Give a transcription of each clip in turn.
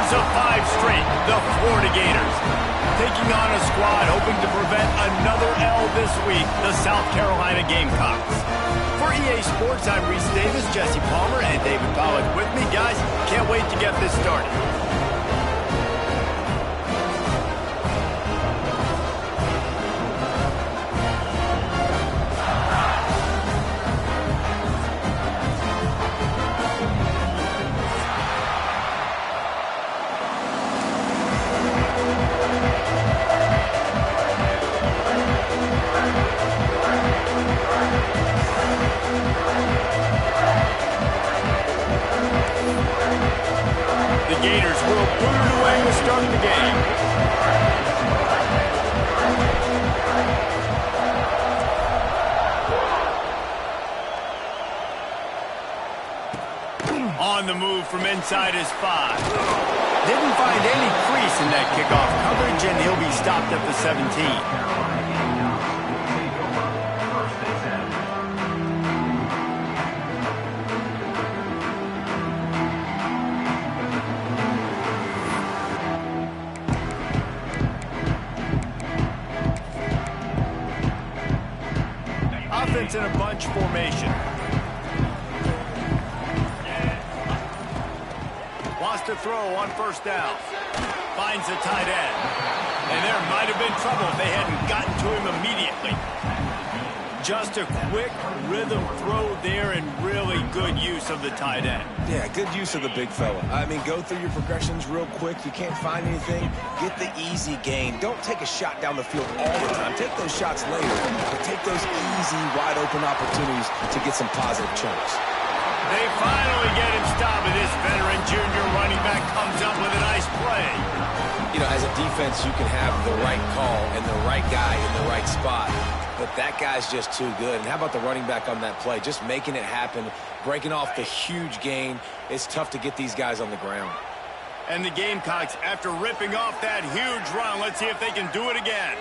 lose of 5 straight, the Florida Gators. Taking on a squad hoping to prevent another L this week, the South Carolina Gamecocks. For EA Sports, I'm Reese Davis, Jesse Palmer, and David Pollack with me. Guys, can't wait to get this started. The Gators will put it away to start the game. On the move from inside his 5. Didn't find any crease in that kickoff coverage, and he'll be stopped at the 17. Offense in a bunch formation. Wants to throw on first down. Finds a tight end. And there might have been trouble if they hadn't gotten to him immediately. Just a quick rhythm throw there and really good use of the tight end. Yeah, good use of the big fella. I mean, go through your progressions real quick. You can't find anything. Get the easy gain. Don't take a shot down the field all the time. Take those shots later, but take those easy, wide-open opportunities to get some positive chunks. They finally get him stopped, and this veteran junior running back comes up with a nice play. You know, as a defense, you can have the right call and the right guy in the right spot. But that guy's just too good. And how about the running back on that play? Just making it happen, breaking off the huge gain. It's tough to get these guys on the ground. And the Gamecocks, after ripping off that huge run, let's see if they can do it again.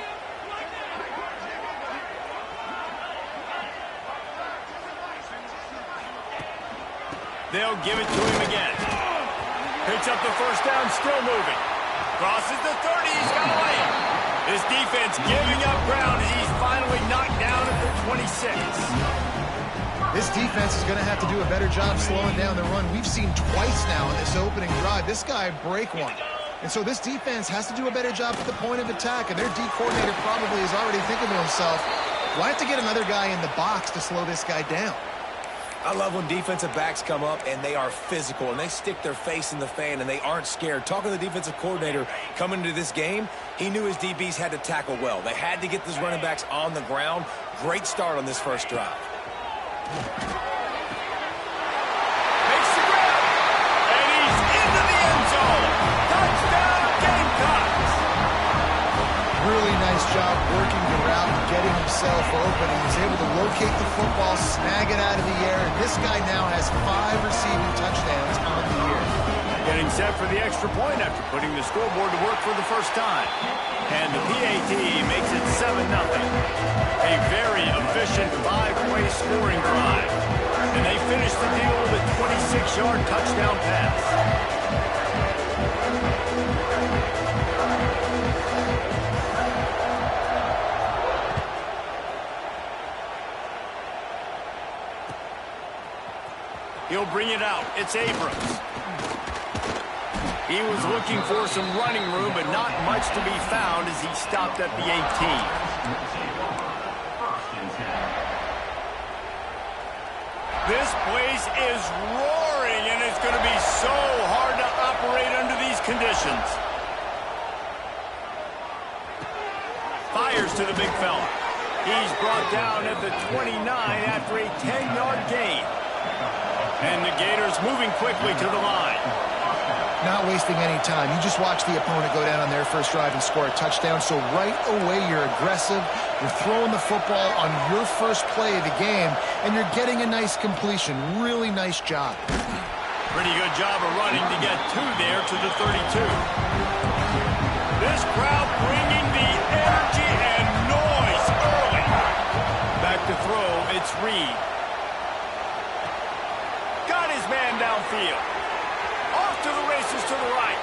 They'll give it to him again. Picks up the first down, still moving. Crosses the 30, he's got away. This defense giving up ground as he's finally knocked down at the 26. This defense is going to have to do a better job slowing down the run. We've seen twice now in this opening drive. This guy break one. And so this defense has to do a better job at the point of attack. And their D coordinator probably is already thinking to himself, well, I have to get another guy in the box to slow this guy down. I love when defensive backs come up and they are physical and they stick their face in the fan and they aren't scared. Talking to the defensive coordinator coming into this game, he knew his DBs had to tackle well. They had to get these running backs on the ground. Great start on this first drive. Makes the grab, and he's into the end zone. Touchdown, Gamecocks. Really nice job working the route and getting himself open. He was able to locate the football, snag it out of the air, and this guy now has 5 receiving touchdowns on the year. Getting set for the extra point after putting the scoreboard to work for the first time. And the PAT makes it 7-0. A very efficient 5-play scoring drive. And they finish the deal with a 26-yard touchdown pass. He'll bring it out. It's Abrams. He was looking for some running room, but not much to be found as he stopped at the 18. This place is roaring, and it's going to be so hard to operate under these conditions. Fires to the big fella. He's brought down at the 29 after a 10-yard gain. And the Gators moving quickly to the line. Not wasting any time. You just watch the opponent go down on their first drive and score a touchdown. So right away, you're aggressive. You're throwing the football on your first play of the game, and you're getting a nice completion. Really nice job. Pretty good job of running to get there to the 32. This crowd bringing the energy and noise early. Back to throw, it's Reed. Got his man downfield. Off to the races to the right.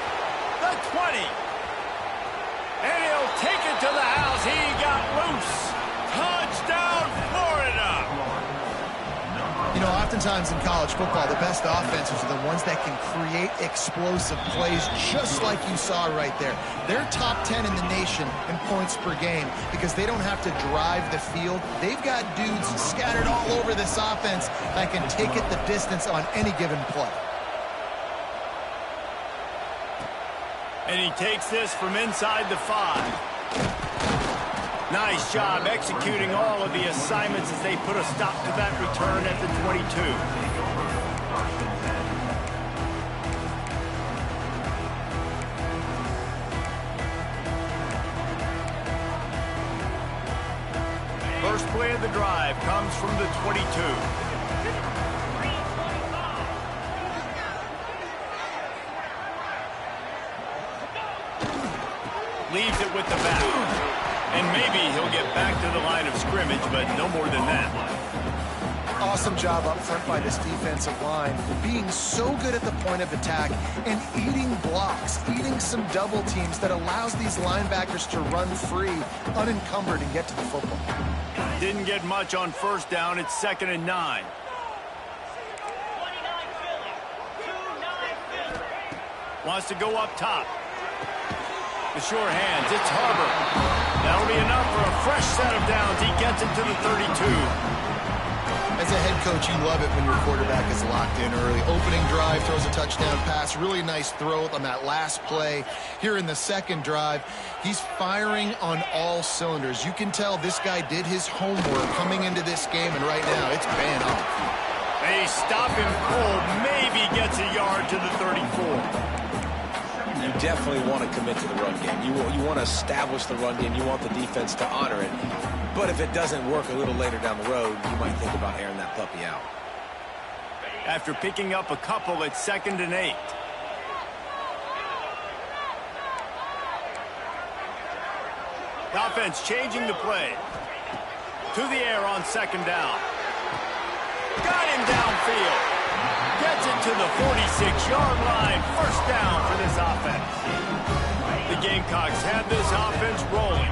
Oftentimes in college football, the best offenses are the ones that can create explosive plays, just like you saw right there. They're top 10 in the nation in points per game because they don't have to drive the field. They've got dudes scattered all over this offense that can take it the distance on any given play. And he takes this from inside the 5. Nice job executing all of the assignments as they put a stop to that return at the 22. First play of the drive comes from the 22. Leaves it with the back. And maybe he'll get back to the line of scrimmage, but no more than that. Awesome job up front by this defensive line, being so good at the point of attack and eating blocks, eating some double teams that allows these linebackers to run free, unencumbered, and get to the football. Didn't get much on first down. It's 2nd and 9. Wants to go up top. The sure hands, it's Harbor. That'll be enough for a fresh set of downs. He gets it to the 32. As a head coach, you love it when your quarterback is locked in early. Opening drive, throws a touchdown pass. Really nice throw on that last play. Here in the second drive, he's firing on all cylinders. You can tell this guy did his homework coming into this game, and right now it's paying off. They stop him cold. Maybe gets a yard to the 34. You definitely want to commit to the run game. You want to establish the run game. You want the defense to honor it. But if it doesn't work a little later down the road, you might think about airing that puppy out. After picking up a couple, it's 2nd and 8. The offense changing the play. To the air on 2nd down. Got him downfield. Gets it to the 46-yard line. First down for this offense. The Gamecocks have this offense rolling.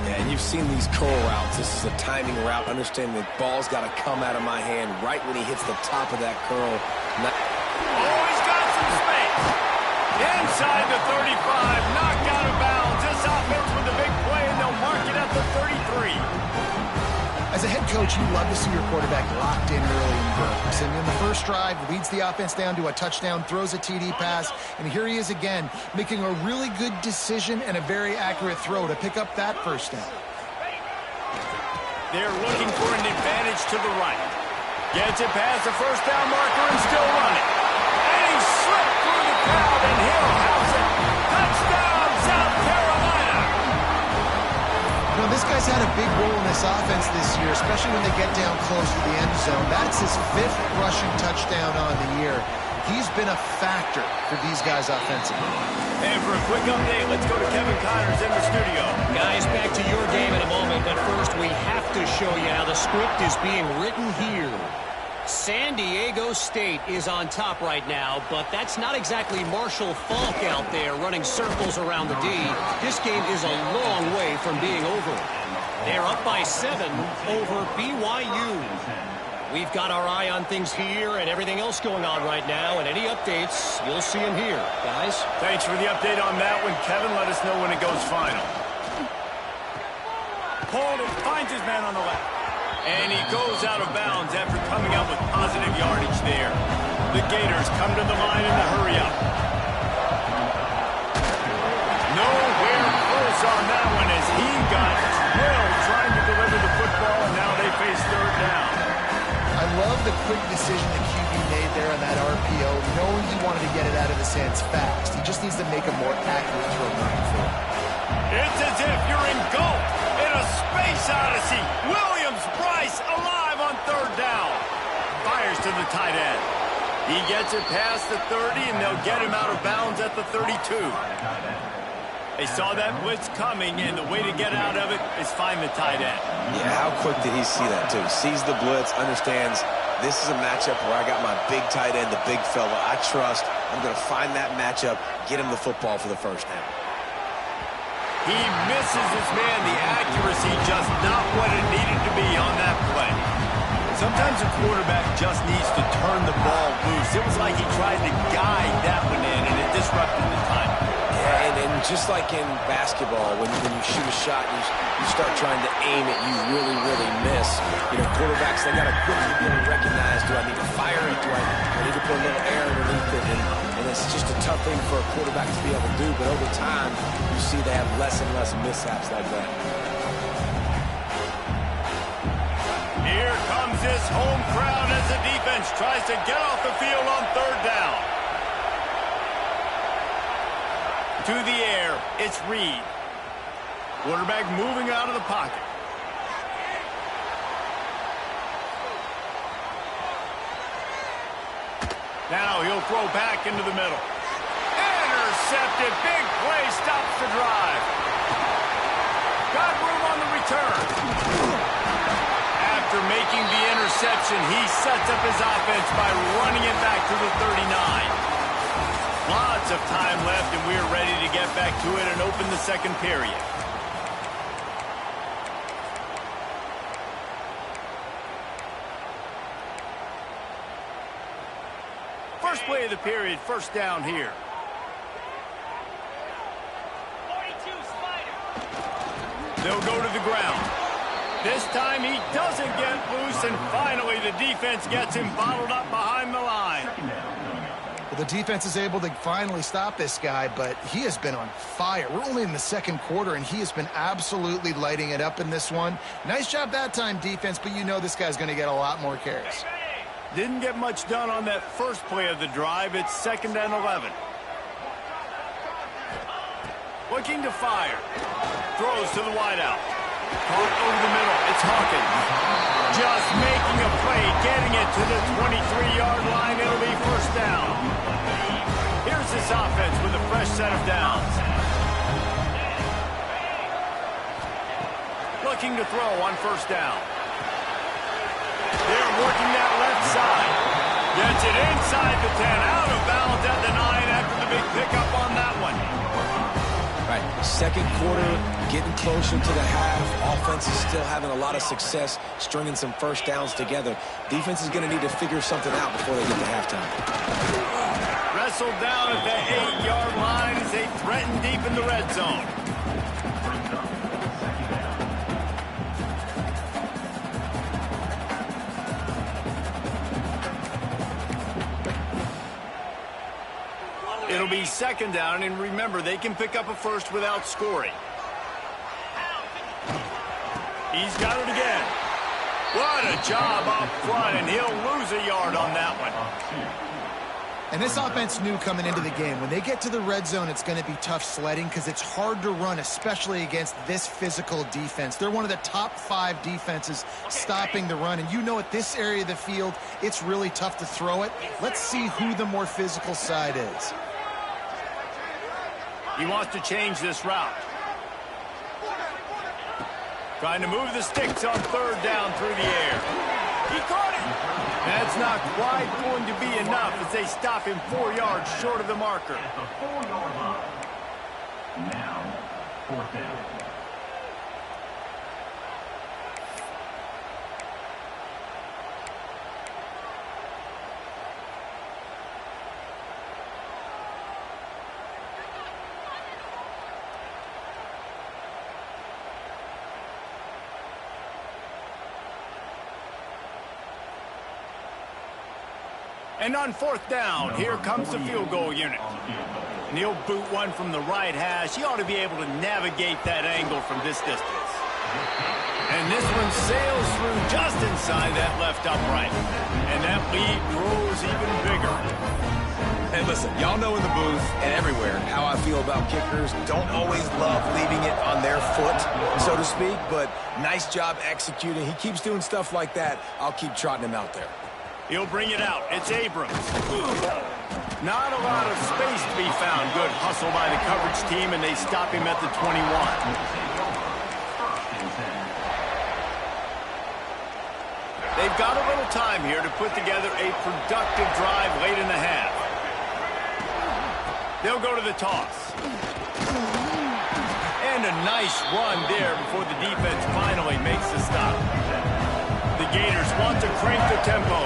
Yeah, and you've seen these curl routes. This is a timing route. Understanding the ball's got to come out of my hand right when he hits the top of that curl. Oh, he's got some space. Inside the 35. Knocked out of bounds. This offense with a big play, and they'll mark it at the 33. As a head coach, you love to see your quarterback locked in early in bursts. And in the first drive, leads the offense down to a touchdown, throws a TD pass, and here he is again, making a really good decision and a very accurate throw to pick up that first down. They're looking for an advantage to the right. Gets it past the first down marker and still running. And he slipped through the crowd, and Hill has it. Touchdown, South Carolina! You know, this guy's had a big role in this offense this year, especially when they get down close to the end zone. That's his 5th rushing touchdown on the year. He's been a factor for these guys offensively. And for a quick update, let's go to Kevin Connors in the studio. Guys, back to your game in a moment, but first we have to show you how the script is being written here. San Diego State is on top right now, but that's not exactly Marshall Faulk out there running circles around the D. This game is a long way from being over. They're up by 7 over BYU. We've got our eye on things here and everything else going on right now, and any updates, you'll see them here. Guys? Thanks for the update on that one, Kevin. Let us know when it goes final. Holden finds his man on the left. And he goes out of bounds after coming out with positive yardage there. The Gators come to the line in the hurry-up. Nowhere close on that one as he got drilled trying to deliver the football, and now they face 3rd down. I love the quick decision that QB made there on that RPO, knowing he wanted to get it out of his hands fast. He just needs to make a more accurate throw moving forward. It's as if you're engulfed in a space odyssey. Williams-Brice alive on 3rd down. Fires to the tight end. He gets it past the 30, and they'll get him out of bounds at the 32. They saw that blitz coming, and the way to get out of it is find the tight end. Yeah, how quick did he see that, too? Sees the blitz, understands this is a matchup where I got my big tight end, the big fella I trust. I'm going to find that matchup, get him the football for the first down. He misses his man. The accuracy just not what it needed to be on that play. So Sometimes a quarterback just needs to turn the ball loose. It was like he tried to guide that one in, and it disrupted the time. Yeah, and just like in basketball, when you shoot a shot, you start trying to aim it, you really, really miss. You know, quarterbacks, they got to quickly be able to recognize, do I need to fire it? Do I need to put a little air underneath it? And it's just a tough thing for a quarterback to be able to do, but over time, you see they have less and less mishaps like that. Here comes this home crowd as the defense tries to get off the field on third down. To the air, it's Reed. Quarterback moving out of the pocket. Now he'll throw back into the middle. Intercepted. Big play stops the drive. Got room on the return. After making the interception, he sets up his offense by running it back to the 39. Lots of time left, and we're ready to get back to it and open the second period. First play of the period, first down here. 42 Spider. They'll go to the ground. This time he doesn't get loose, and finally the defense gets him bottled up behind the line. Well, the defense is able to finally stop this guy, but he has been on fire. We're only in the second quarter, and he has been absolutely lighting it up in this one. Nice job that time, defense, but you know this guy's going to get a lot more carries. Didn't get much done on that first play of the drive. It's 2nd and 11. Looking to fire. Throws to the wideout. Caught over the middle. It's Hawkins. Just making a play, getting it to the 23-yard line. It'll be first down. Here's this offense with a fresh set of downs. Looking to throw on first down. They're working that left side. Gets it inside the 10, out of bounds at the 9 after the big pickup on that one. Right, second quarter, getting closer to the half. Offense is still having a lot of success stringing some first downs together. Defense is going to need to figure something out before they get to halftime. Wrestled down at the 8-yard line as they threaten deep in the red zone. It'll be 2nd down, and remember, they can pick up a first without scoring. He's got it again. What a job up front, and he'll lose a yard on that one. And this offense knew coming into the game, when they get to the red zone, it's going to be tough sledding because it's hard to run, especially against this physical defense. They're one of the top 5 defenses stopping the run. And you know at this area of the field, it's really tough to throw it. Let's see who the more physical side is. He wants to change this route. Trying to move the sticks on 3rd down through the air. He caught it. That's not quite going to be enough as they stop him 4 yards short of the marker. Now, 4th down. And on 4th down, here comes the field goal unit. And he'll boot one from the right hash. He ought to be able to navigate that angle from this distance. And this one sails through just inside that left upright. And that lead grows even bigger. Hey, listen, y'all know in the booth and everywhere how I feel about kickers. Don't always love leaving it on their foot, so to speak, but nice job executing. He keeps doing stuff like that. I'll keep trotting him out there. He'll bring it out. It's Abrams. Not a lot of space to be found. Good hustle by the coverage team, and they stop him at the 21. They've got a little time here to put together a productive drive late in the half. They'll go to the toss. And a nice run there before the defense finally makes the stop. The The Gators want to crank the tempo.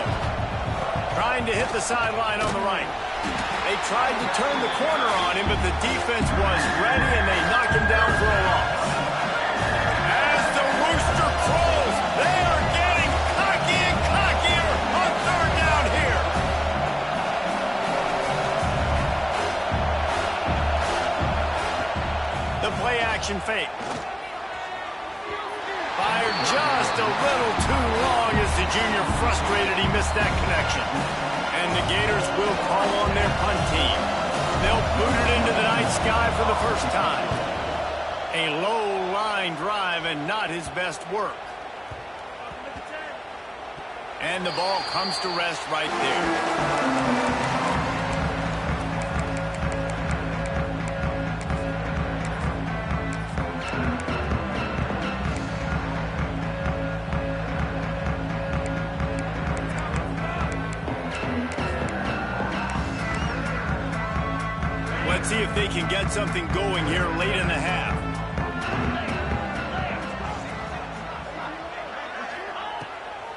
Trying to hit the sideline on the right. They tried to turn the corner on him, but the defense was ready, and they knock him down for a loss. As the rooster crows, they are getting cocky and cockier on third down here. The play action fake. Fired just a little too long as the junior frustrated he missed that connection. And the Gators will call on their punt team. They'll boot it into the night sky for the first time. A low line drive and not his best work. And the ball comes to rest right there. Let's see if they can get something going here late in the half.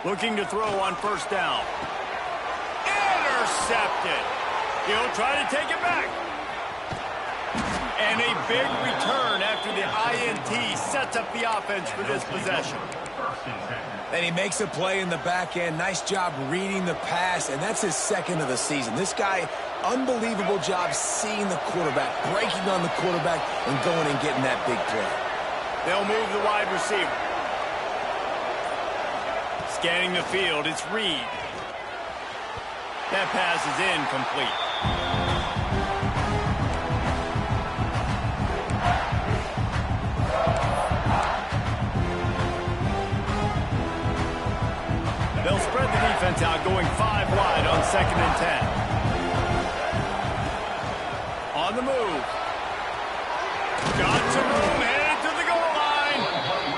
Looking to throw on first down. Intercepted. He'll try to take it back. And a big return after the INT sets up the offense for this possession. And he makes a play in the back end. Nice job reading the pass, and that's his second of the season. This guy, unbelievable job seeing the quarterback, breaking on the quarterback, and going and getting that big play. They'll move the wide receiver. Scanning the field, it's Reed. That pass is incomplete. They'll spread the defense out, going 5 wide on 2nd and 10. On the move. Got some room, headed to the goal line.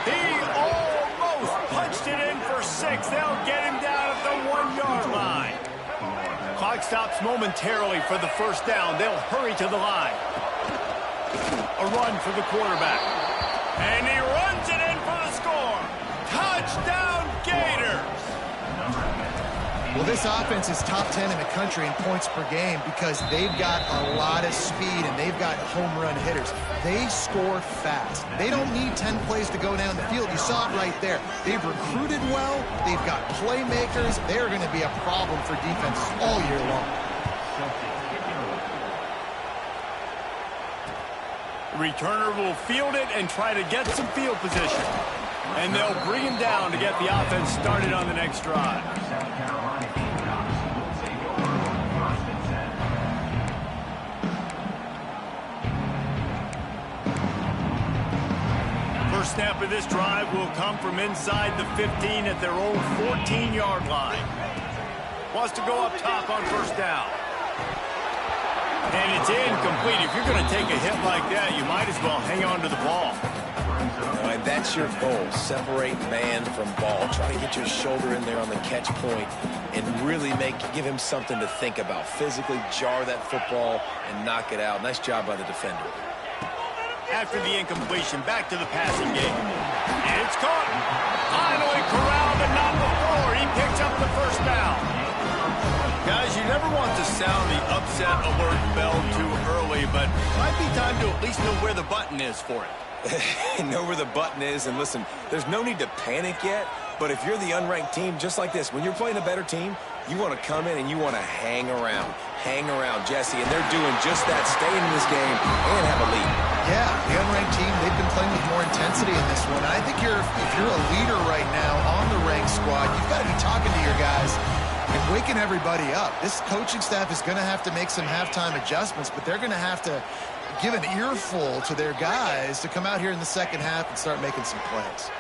He almost punched it in for 6. They'll get him down at the 1-yard line. Clock stops momentarily for the first down. They'll hurry to the line. A run for the quarterback. And he runs it in for the score. Touchdown, Gators. Well, this offense is top 10 in the country in points per game because they've got a lot of speed and they've got home run hitters. They score fast. They don't need 10 plays to go down the field. You saw it right there. They've recruited well. They've got playmakers. They're going to be a problem for defenses all year long. Returner will field it and try to get some field position. And they'll bring him down to get the offense started on the next drive. First snap of this drive will come from inside the 15 at their own 14-yard line. Wants to go up top on first down. And it's incomplete. If you're going to take a hit like that, you might as well hang on to the ball. And that's your goal. Separate man from ball. Try to get your shoulder in there on the catch point and really give him something to think about. Physically jar that football and knock it out. Nice job by the defender. After the incompletion, back to the passing game. And it's caught. Finally corralled, but not before. He picks up the first down. Guys, you never want to sound the upset alert bell too early, but might be time to at least know where the button is for it. Know where the button is, and listen, there's no need to panic yet, but if you're the unranked team, just like this, when you're playing a better team, you want to come in and you want to hang around, Jesse, and they're doing just that, staying in this game and have a lead. Yeah, the unranked team, they've been playing with more intensity in this one. I think if you're a leader right now on the ranked squad, you've got to be talking to your guys and waking everybody up. This coaching staff is going to have to make some halftime adjustments, but they're going to have to give an earful to their guys to come out here in the second half and start making some plays.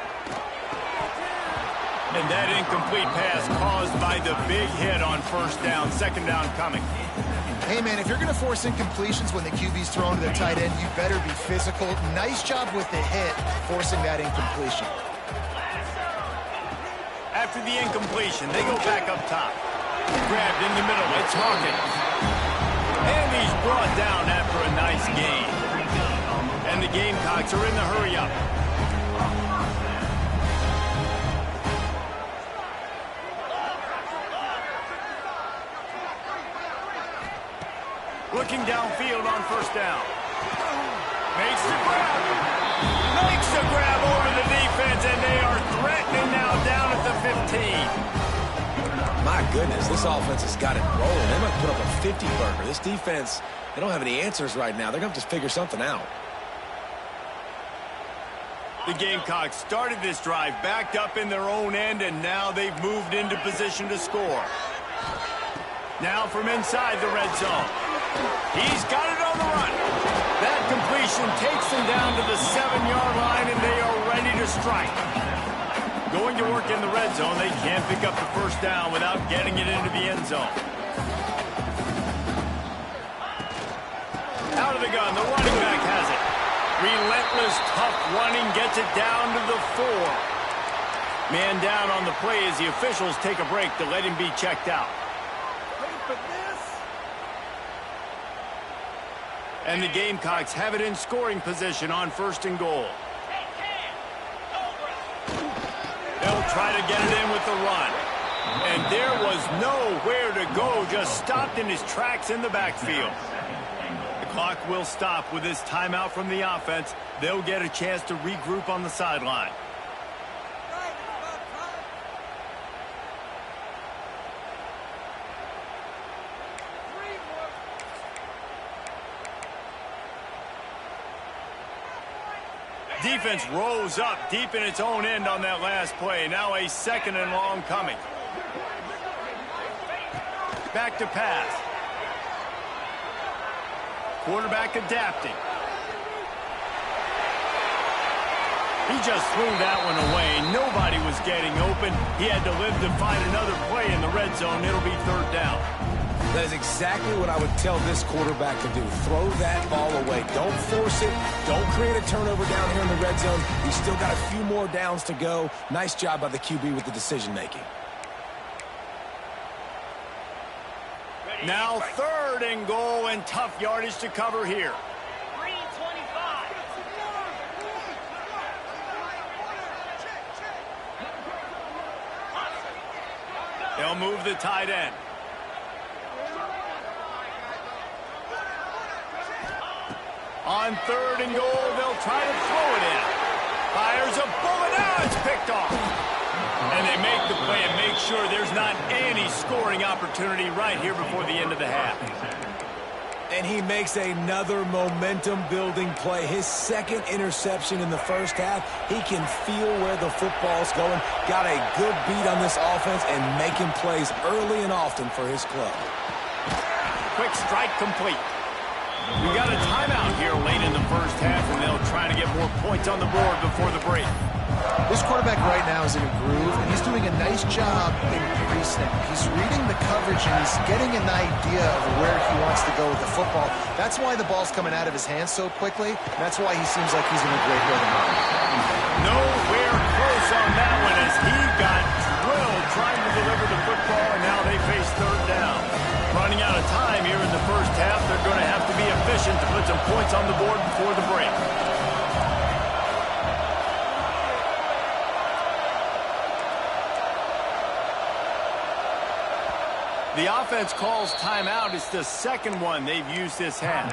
And that incomplete pass caused by the big hit on first down. Second down coming. Hey, man, if you're going to force incompletions when the QB's throwing to their tight end, you better be physical. Nice job with the hit, forcing that incompletion. After the incompletion, they go back up top. Grabbed in the middle. It's Hawkins. And he's brought down after a nice gain. And the Gamecocks are in the hurry-up. Looking downfield on first down. Makes the grab. Makes the grab over the defense, and they are threatening now down at the 15. My goodness, this offense has got it rolling. They might put up a 50-burger. This defense, they don't have any answers right now. They're going to have to figure something out. The Gamecocks started this drive backed up in their own end, and now they've moved into position to score. Now from inside the red zone. He's got it on the run. That completion takes them down to the 7-yard line, and they are ready to strike. Going to work in the red zone, they can't pick up the first down without getting it into the end zone. Out of the gun, the running back has it. Relentless, tough running gets it down to the 4. Man down on the play as the officials take a break to let him be checked out. And the Gamecocks have it in scoring position on first and goal. They'll try to get it in with the run. And there was nowhere to go, just stopped in his tracks in the backfield. The clock will stop with this timeout from the offense. They'll get a chance to regroup on the sideline. Defense rose up deep in its own end on that last play. Now a 2nd and long coming. Back to pass. Quarterback adapting. He just threw that one away. Nobody was getting open. He had to live to find another play in the red zone. It'll be 3rd down. That is exactly what I would tell this quarterback to do. Throw that ball away. Don't force it. Don't create a turnover down here in the red zone. He's still got a few more downs to go. Nice job by the QB with the decision-making. Now 3rd and goal, and tough yardage to cover here. They'll move the tight end. On 3rd and goal, they'll try to throw it in. Fires a bullet. Now it's picked off. And they make the play and make sure there's not any scoring opportunity right here before the end of the half. And he makes another momentum-building play. His 2nd interception in the first half. He can feel where the football's going. Got a good beat on this offense and making plays early and often for his club. Quick strike complete. We got a timeout here late in the first half, and they'll try to get more points on the board before the break. This quarterback right now is in a groove, and he's doing a nice job in pre-snap. He's reading the coverage, and he's getting an idea of where he wants to go with the football. That's why the ball's coming out of his hands so quickly. That's why he seems like he's in a great rhythm. Nowhere close on that one as he got drilled trying to deliver the football, and now they face 3rd down. Running out of time here in the first half, they're going to have to be efficient to put some points on the board before the break. The offense calls timeout. It's the 2nd one they've used this half.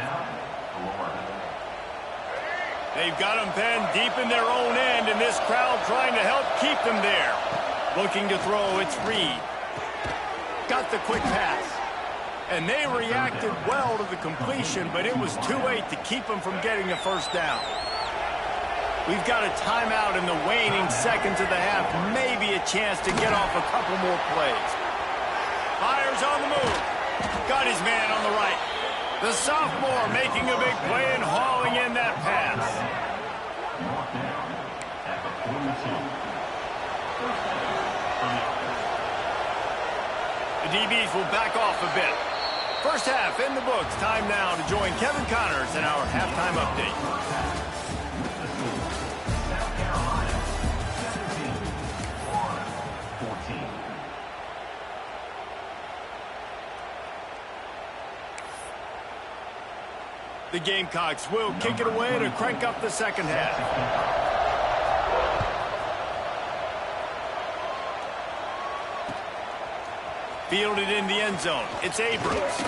They've got them penned deep in their own end, and this crowd trying to help keep them there. Looking to throw, it's Reed. Got the quick pass. And they reacted well to the completion, but it was too late to keep them from getting a first down. We've got a timeout in the waning seconds of the half. Maybe a chance to get off a couple more plays. Fires on the move. Got his man on the right. The sophomore making a big play and hauling in that pass. The DBs will back off a bit. First half in the books. Time now to join Kevin Connors in our halftime update. The Gamecocks will kick it away to crank up the second half. Fielded in the end zone. It's Abrams.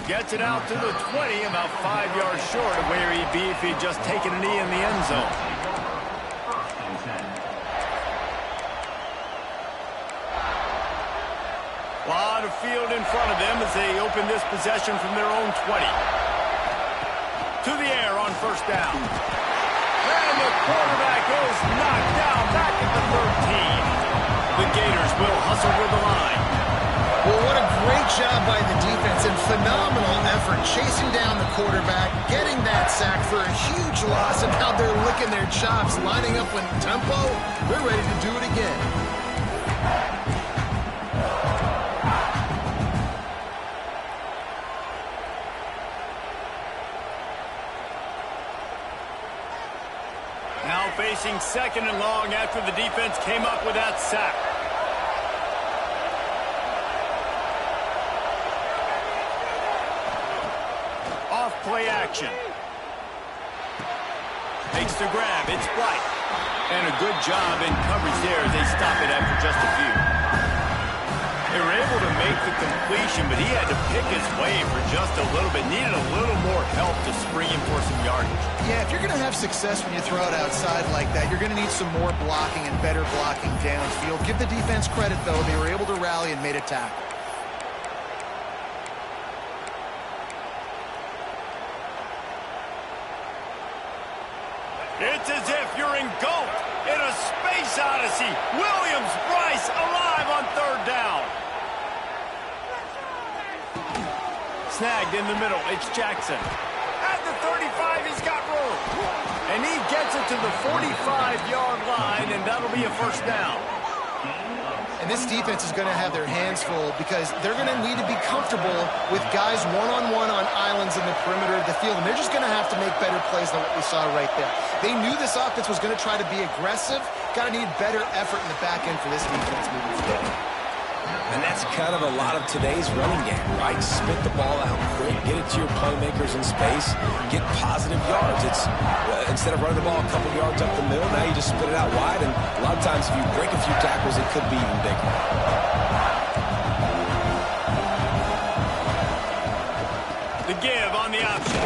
Gets it out to the 20, about 5 yards short of where he'd be if he'd just taken a knee in the end zone. A lot of field in front of them as they open this possession from their own 20. To the air on first down. And the quarterback is knocked down back at the 13. The Gators will hustle to the line. Well, what a great job by the defense and phenomenal effort chasing down the quarterback, getting that sack for a huge loss, and now they're licking their chops, lining up with tempo. They're ready to do it again. Now facing second and long after the defense came up with that sack. Play action. Makes the grab. It's White. And a good job in coverage there as they stop it after just a few. They were able to make the completion, but he had to pick his way for just a little bit. Needed a little more help to spring him for some yardage. Yeah, if you're going to have success when you throw it outside like that, you're going to need some more blocking and better blocking downfield. Give the defense credit, though. They were able to rally and made a tackle. It's as if you're engulfed in a space odyssey. Williams-Brice alive on third down. Snagged in the middle. It's Jackson. At the 35, he's got room. And he gets it to the 45-yard line, and that'll be a first down. And this defense is going to have their hands full because they're going to need to be comfortable with guys one-on-one on islands in the perimeter of the field. And they're just going to have to make better plays than what we saw right there. They knew this offense was going to try to be aggressive. Got to need better effort in the back end for this defense moving forward. And that's kind of a lot of today's running game, right? Spit the ball out quick, get it to your playmakers in space, get positive yards. It's instead of running the ball a couple yards up the middle, now you just spit it out wide, and a lot of times if you break a few tackles, it could be even bigger. The give on the option.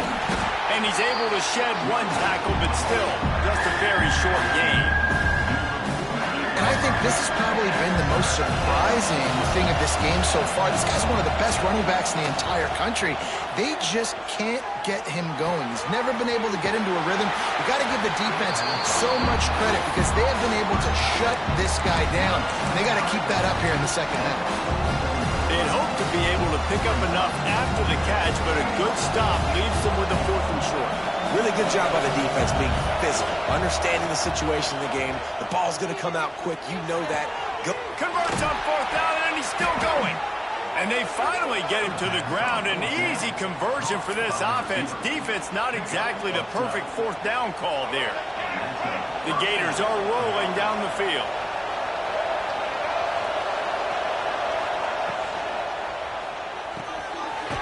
And he's able to shed one tackle, but still just a very short gain. And I think this has probably been the most surprising thing of this game so far. This guy's one of the best running backs in the entire country. They just can't get him going. He's never been able to get into a rhythm. You got to give the defense so much credit because they have been able to shut this guy down. And they got to keep that up here in the second half. They'd hoped to be able to pick up enough after the catch, but a good stop leaves them with a 4th and short. Really good job by the defense being physical, understanding the situation in the game. The ball's going to come out quick. You know that. Go. Converts on 4th down, and he's still going. And they finally get him to the ground. An easy conversion for this offense. Defense not exactly the perfect 4th down call there. The Gators are rolling down the field.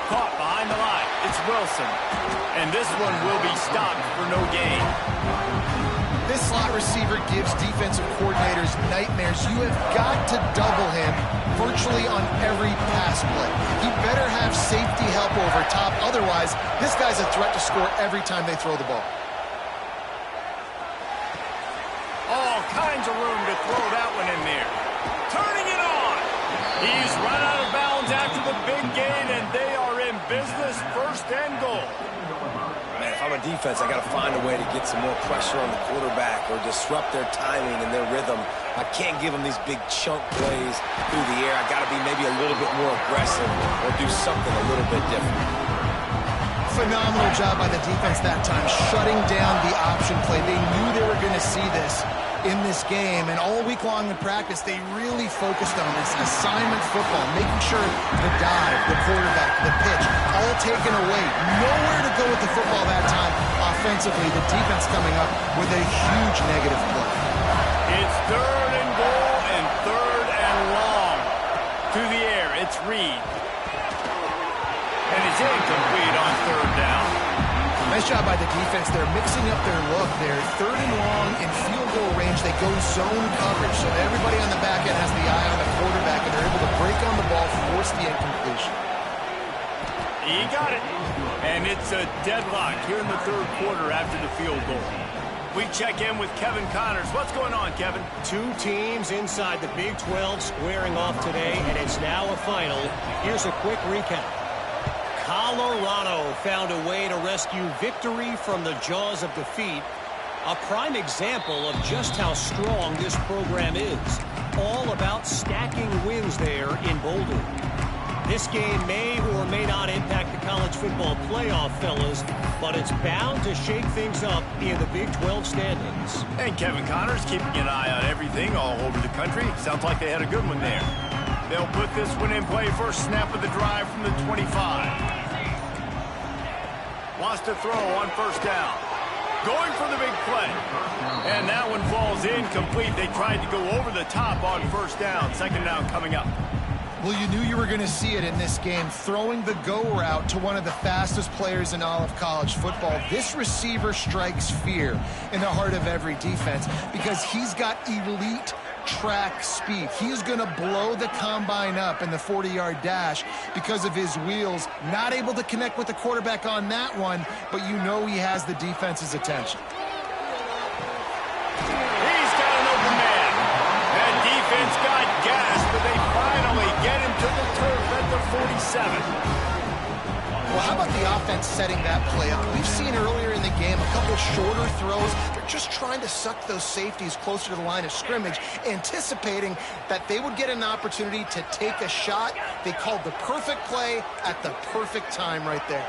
Caught behind the line. It's Wilson. And this one will be stopped for no gain. This slot receiver gives defensive coordinators nightmares. You have got to double him virtually on every pass play. He better have safety help over top. Otherwise, this guy's a threat to score every time they throw the ball. All kinds of room to throw that one in there. Turning it on. He's run out of bounds after the big gain, and they are in business, 1st and goal. Man, if I'm a defense, I got to find a way to get some more pressure on the quarterback or disrupt their timing and their rhythm. I can't give them these big chunk plays through the air. I got to be maybe a little bit more aggressive or do something a little bit different. Phenomenal job by the defense that time, shutting down the option play. They knew they were going to see this in this game, and all week long in practice, they really focused on this assignment football, making sure the dive, the quarterback, the pitch, all taken away. Nowhere to go with the football that time. Offensively, the defense coming up with a huge negative play. It's 3rd and goal and 3rd and long. To the air, it's Reed. And it's incomplete on 3rd down. Nice job by the defense. They're mixing up their look. They're 3rd and long in field goal range. They go zone coverage, so everybody on the back end has the eye on the quarterback, and they're able to break on the ball, force the incompletion. He got it. And it's a deadlock here in the third quarter after the field goal. We check in with Kevin Connors. What's going on, Kevin? Two teams inside the Big 12 squaring off today, and it's now a final. Here's a quick recap. Colorado found a way to rescue victory from the jaws of defeat. A prime example of just how strong this program is. All about stacking wins there in Boulder. This game may or may not impact the college football playoff, fellas, but it's bound to shake things up in the Big 12 standings. And Kevin Connors keeping an eye on everything all over the country. Sounds like they had a good one there. They'll put this one in play first snap of the drive from the 25. Wants to throw on first down. Going for the big play. And that one falls incomplete. They tried to go over the top on first down. Second down coming up. Well, you knew you were going to see it in this game, throwing the go route to one of the fastest players in all of college football. This receiver strikes fear in the heart of every defense because he's got elite track speed. He's going to blow the combine up in the 40-yard dash because of his wheels. Not able to connect with the quarterback on that one, but you know he has the defense's attention. He's got an open man. That defense got gas, but they finally get him to the turf at the 47. Well, how about the offense setting that play up? We've seen earlier in the game a couple shorter throws. They're just trying to suck those safeties closer to the line of scrimmage, anticipating that they would get an opportunity to take a shot. They called the perfect play at the perfect time right there.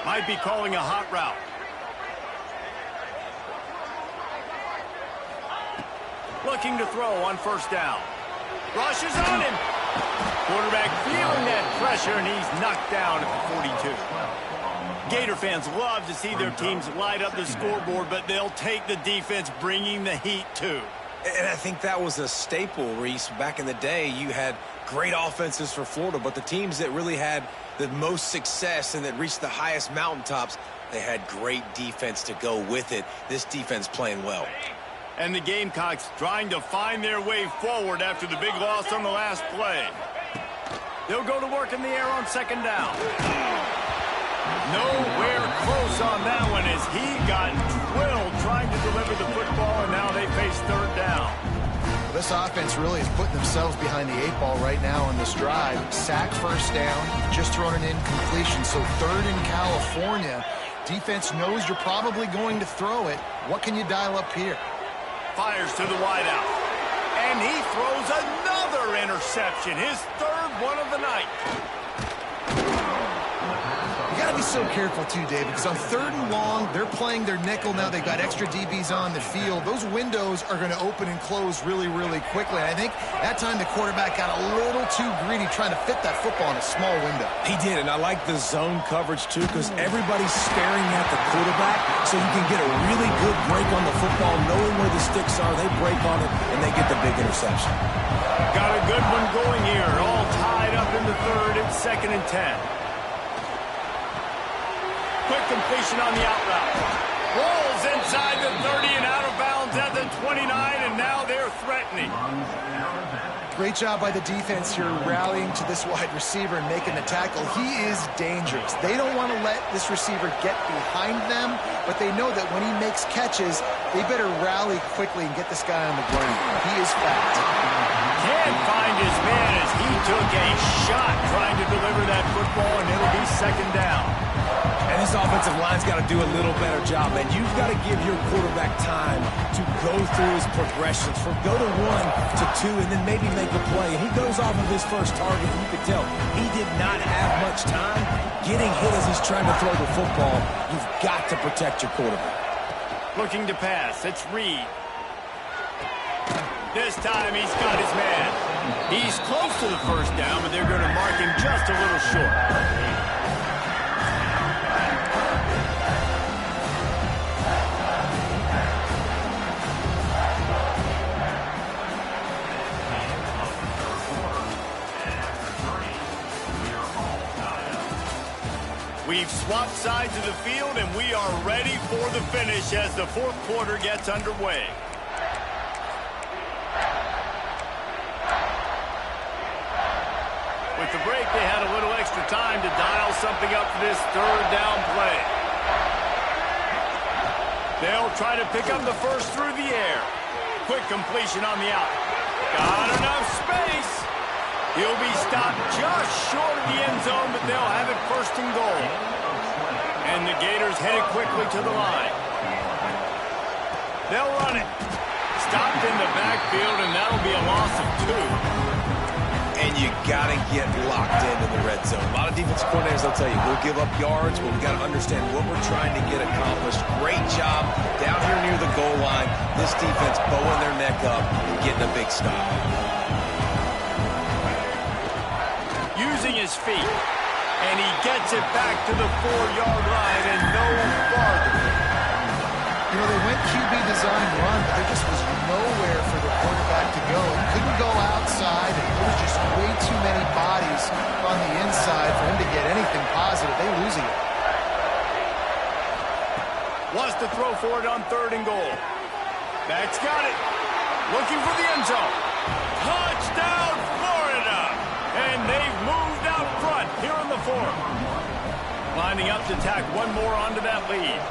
Might be calling a hot route. Looking to throw on first down. Rushes on him. Quarterback feeling that pressure, and he's knocked down at the 42. Gator fans love to see their teams light up the scoreboard, but they'll take the defense bringing the heat too. And I think that was a staple, Reese. Back in the day, you had great offenses for Florida, but the teams that really had the most success and that reached the highest mountaintops, they had great defense to go with it. This defense playing well. And the Gamecocks trying to find their way forward after the big loss on the last play. They'll go to work in the air on second down. Nowhere close on that one as he got drilled trying to deliver the football, and now they face third down. Well, this offense really is putting themselves behind the 8 ball right now on this drive. Sack first down, just thrown an incompletion, so third in California. Defense knows you're probably going to throw it. What can you dial up here? Fires to the wideout. And he throws another interception, his third one of the night. You got to be so careful too, David, because on third and long, they're playing their nickel now. They've got extra DBs on the field. Those windows are going to open and close really, really quickly. And I think that time the quarterback got a little too greedy trying to fit that football in a small window. He did, and I like the zone coverage too because everybody's staring at the quarterback, so you can get a really good break on the football, knowing where the sticks are. They break on it, and they get the big interception. Got a good one going here, all tied up in the third. It's 2nd and 10. Quick completion on the out route. Rolls inside the 30 and out of bounds at the 29, and now they're threatening. Great job by the defense here rallying to this wide receiver and making the tackle. He is dangerous. They don't want to let this receiver get behind them, but they know that when he makes catches, they better rally quickly and get this guy on the ground. He is fast. Can't find his man as he took a shot trying to deliver that football, and it'll be second down. And this offensive line's got to do a little better job, man. You've got to give your quarterback time to go through his progressions from go to 1 to 2 and then maybe make a play. And he goes off of his first target, and you can tell he did not have much time getting hit as he's trying to throw the football. You've got to protect your quarterback. Looking to pass. It's Reed. This time he's got his man. He's close to the first down, but they're going to mark him just a little short. We've swapped sides of the field, and we are ready for the finish as the fourth quarter gets underway. With the break, they had a little extra time to dial something up for this third down play. They'll try to pick up the first through the air. Quick completion on the out. Got enough space. He'll be stopped just short of the end zone, but they'll have it first and goal. And the Gators headed quickly to the line. They'll run it. Stopped in the backfield, and that'll be a loss of 2. And you got to get locked in the red zone. A lot of defensive coordinators, they'll tell you, we'll give up yards, but we got to understand what we're trying to get accomplished. Great job down here near the goal line. This defense bowing their neck up and getting a big stop. Using his feet, and he gets it back to the 4-yard line and no farther. You know, they went QB design run, but there just was nowhere for the quarterback to go. He couldn't go outside, and there was just way too many bodies on the inside for him to get anything positive. They losing it. Wants to throw for it on 3rd and goal. Back's got it. Looking for the end zone. Touchdown, Florida! And they've moved out front here on the 4th. Lining up to tack one more onto that lead.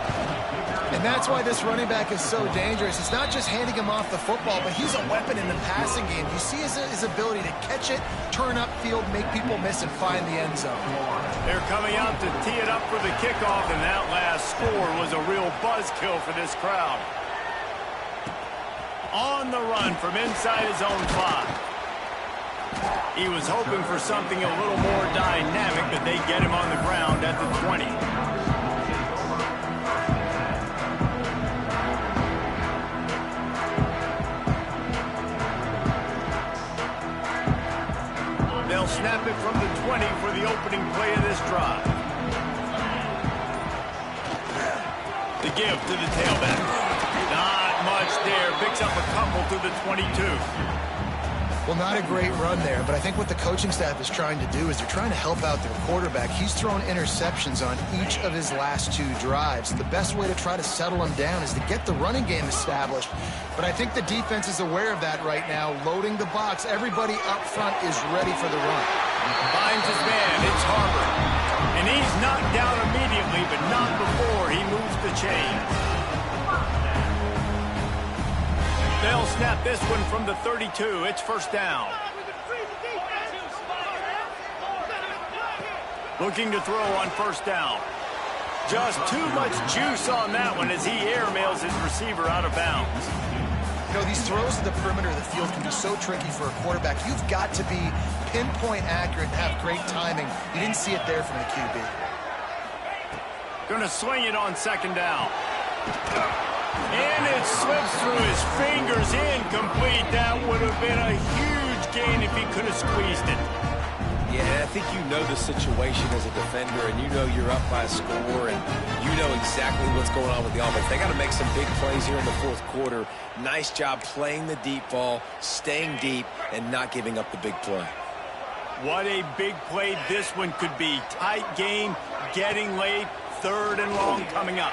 And that's why this running back is so dangerous. It's not just handing him off the football, but he's a weapon in the passing game. You see his ability to catch it, turn upfield, make people miss, and find the end zone. They're coming out to tee it up for the kickoff, and that last score was a real buzzkill for this crowd. On the run from inside his own 5. He was hoping for something a little more dynamic, but they get him on the ground at the 20. They'll snap it from the 20 for the opening play of this drive. The give to the tailback. Not much there. Picks up a couple to the 22. Well, not a great run there, but I think what the coaching staff is trying to do is they're trying to help out their quarterback. He's thrown interceptions on each of his last 2 drives. The best way to try to settle him down is to get the running game established. But I think the defense is aware of that right now, loading the box. Everybody up front is ready for the run. Finds his man. It's Harvard. And he's knocked down immediately, but not before he moves the chains. They'll snap this one from the 32. It's first down. Looking to throw on first down. Just too much juice on that one as he airmails his receiver out of bounds. You know, these throws to the perimeter of the field can be so tricky for a quarterback. You've got to be pinpoint accurate and have great timing. You didn't see it there from the QB. Going to swing it on second down. And it slips through his fingers, incomplete. That would have been a huge gain if he could have squeezed it. Yeah, I think you know the situation as a defender, and you know you're up by a score, and you know exactly what's going on with the offense. They got to make some big plays here in the 4th quarter. Nice job playing the deep ball, staying deep, and not giving up the big play. What a big play this one could be. Tight game, getting late, 3rd and long coming up.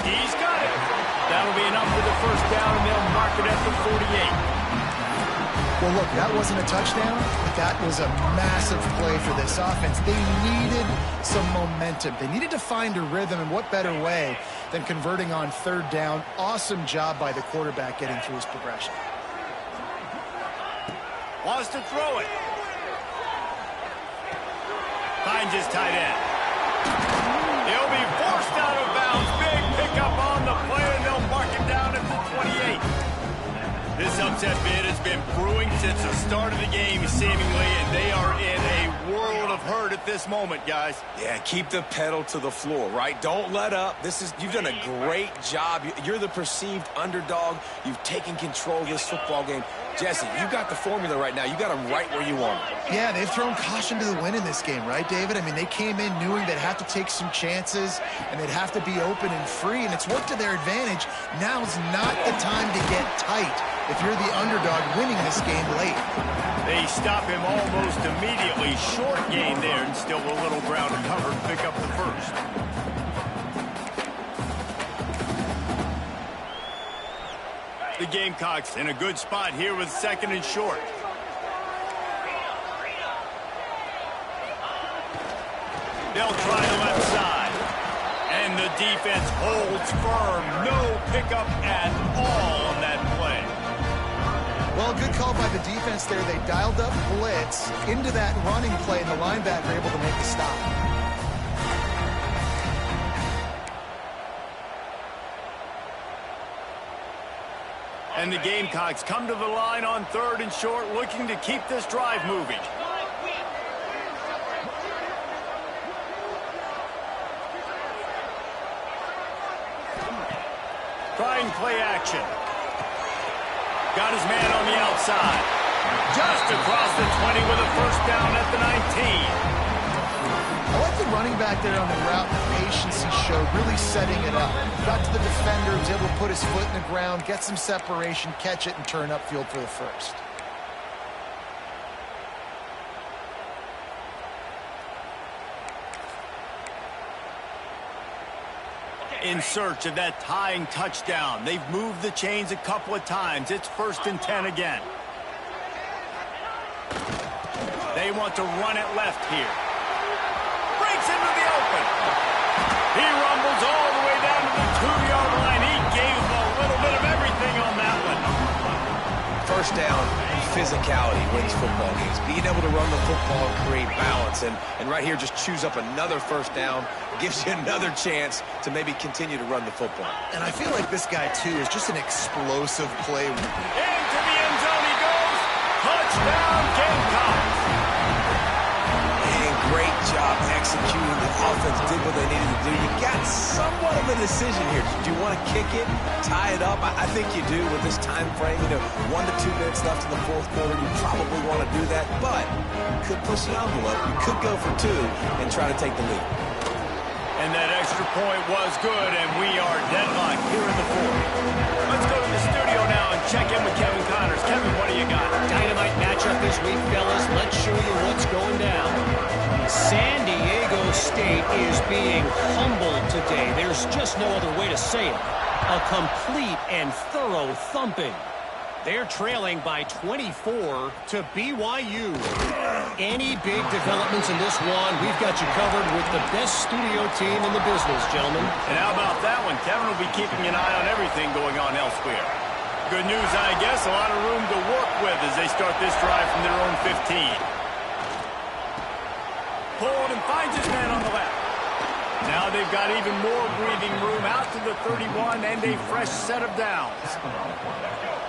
He's got it. That'll be enough for the first down, and they'll mark it at the 48. Well, look, that wasn't a touchdown, but that was a massive play for this offense. They needed some momentum. They needed to find a rhythm, and what better way than converting on 3rd down. Awesome job by the quarterback getting through his progression. Wants to throw it. Finds his tight end. He'll be forced out of bounds. Big pickup on the play, and they'll mark him down at the 28. This upset bid has been brewing since the start of the game, seemingly, and they are in a world of hurt at this moment, guys. Yeah, keep the pedal to the floor, right? Don't let up. You've done a great job. You're the perceived underdog. You've taken control of this football game. Jesse, you got the formula right now. You got them right where you want them. Yeah, they've thrown caution to the wind in this game, right, David? I mean, they came in knowing they'd have to take some chances and they'd have to be open and free, and it's worked to their advantage. Now's not the time to get tight if you're the underdog winning this game late. They stop him almost immediately. Short gain there, and still a little ground to cover to pick up the first. The Gamecocks in a good spot here with 2nd and short. They'll try the left side. And the defense holds firm. No pickup at all on that play. Well, good call by the defense there. They dialed up blitz into that running play, and the linebacker able to make the stop. And the Gamecocks come to the line on 3rd and short, looking to keep this drive moving. Trying play action. Got his man on the outside. Just across the 20 with a first down at the 19. I like the running back there on the route, the patience he showed, really setting it up. Got to the defender, was able to put his foot in the ground, get some separation, catch it, and turn upfield for the first. In search of that tying touchdown. They've moved the chains a couple of times. It's 1st and 10 again. They want to run it left here. Breaks into the open. He rumbles all the way down to the 2-yard line. He gave a little bit of everything on that one. First down, physicality wins football games. Being able to run the football and create balance. And right here, just choose up another first down. Gives you another chance to maybe continue to run the football. And I feel like this guy, too, is just an explosive play. Into the end zone he goes. Touchdown, Gamecocks. And great job executing. The offense did what they needed to do. You got somewhat of a decision here. Do you want to kick it, tie it up? I think you do with this time frame. 1 to 2 minutes left in the 4th quarter. You probably want to do that, but you could push the envelope. You could go for 2 and try to take the lead. And that extra point was good, and we are deadlocked here in the 4th. Let's go to the studio now and check in with Kevin Connors. Kevin, what do you got? Dynamite matchup this week, fellas. Let's show you what's going down. San Diego State is being humbled today. There's just no other way to say it. A complete and thorough thumping. They're trailing by 24 to BYU. Any big developments in this one, we've got you covered with the best studio team in the business, gentlemen. And how about that one? Kevin will be keeping an eye on everything going on elsewhere. Good news, I guess. A lot of room to work with as they start this drive from their own 15. Pulled and finds his man on the left. Now they've got even more breathing room out to the 31 and a fresh set of downs.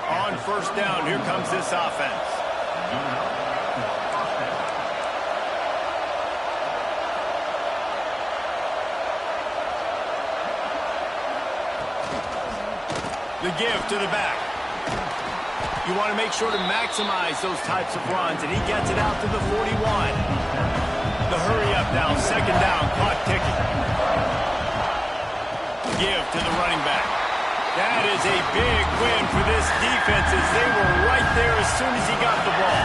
On first down, here comes this offense. The give to the back. You want to make sure to maximize those types of runs, and he gets it out to the 41. The hurry up now, 2nd down, clock ticking. Give to the running back. That is a big win for this defense as they were right there as soon as he got the ball.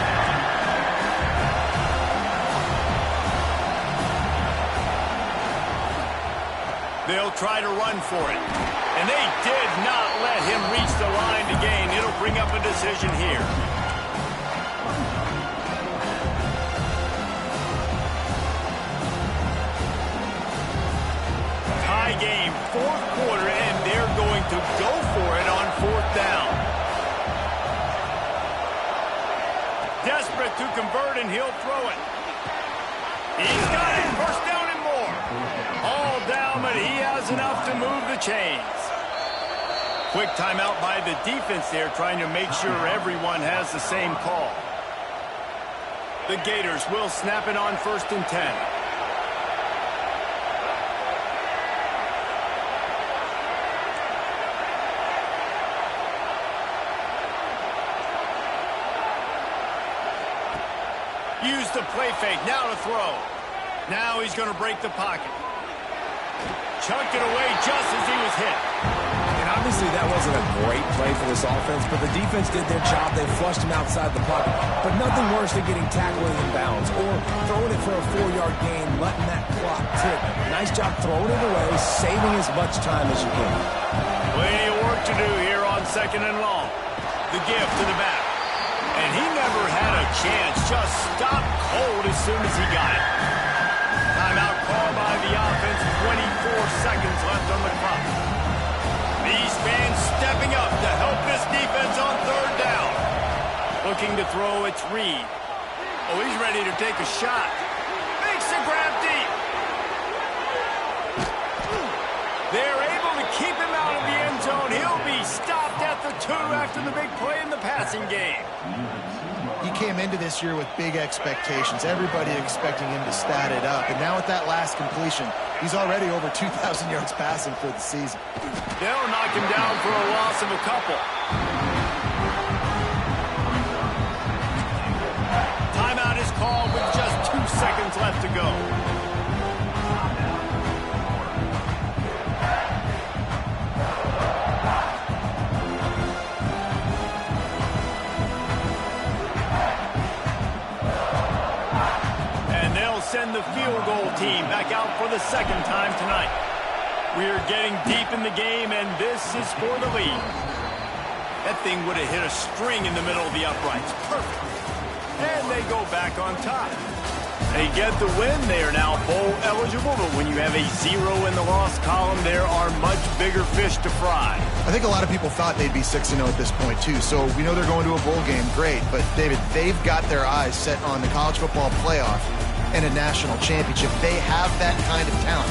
They'll try to run for it. And they did not let him reach the line to gain. It'll bring up a decision here. Tie game, 4th quarter, and they're going to go for it on 4th down. Desperate to convert, and he'll throw it. He's got it, 1st down and more. All down, but he has enough to move the chains. Quick timeout by the defense there, trying to make sure everyone has the same call. The Gators will snap it on 1st and 10. Use the play fake, now to throw. Now he's going to break the pocket. Chucked it away just as he was hit. And obviously that wasn't a great play for this offense, but the defense did their job. They flushed him outside the pocket. But nothing worse than getting tackled in bounds or throwing it for a 4-yard gain, letting that clock tick. Nice job throwing it away, saving as much time as you can. Plenty of work to do here on 2nd and long. The give to the back. And he never had a chance. Just stopped cold as soon as he got it. Timeout call by the offense. 24 seconds left on the clock. These fans stepping up to help this defense on third down. Looking to throw, it's Reed. Oh, he's ready to take a shot. Makes the grab deep. They're able to keep him out of the end zone. He'll be stopped at the 2 after the big play in the passing game. He came into this year with big expectations. Everybody expecting him to stat it up. And now with that last completion, he's already over 2,000 yards passing for the season. They'll knock him down for a loss of a couple. Timeout is called with just 2 seconds left to go. Send the field goal team back out for the second time tonight. We're getting deep in the game, and this is for the lead. That thing would have hit a string in the middle of the uprights. Perfect. And they go back on top. They get the win. They are now bowl eligible, but when you have a 0 in the loss column, there are much bigger fish to fry. I think a lot of people thought they'd be 6-0 at this point, too. So we know they're going to a bowl game. Great. But, David, they've got their eyes set on the college football playoff and a national championship. They have that kind of talent.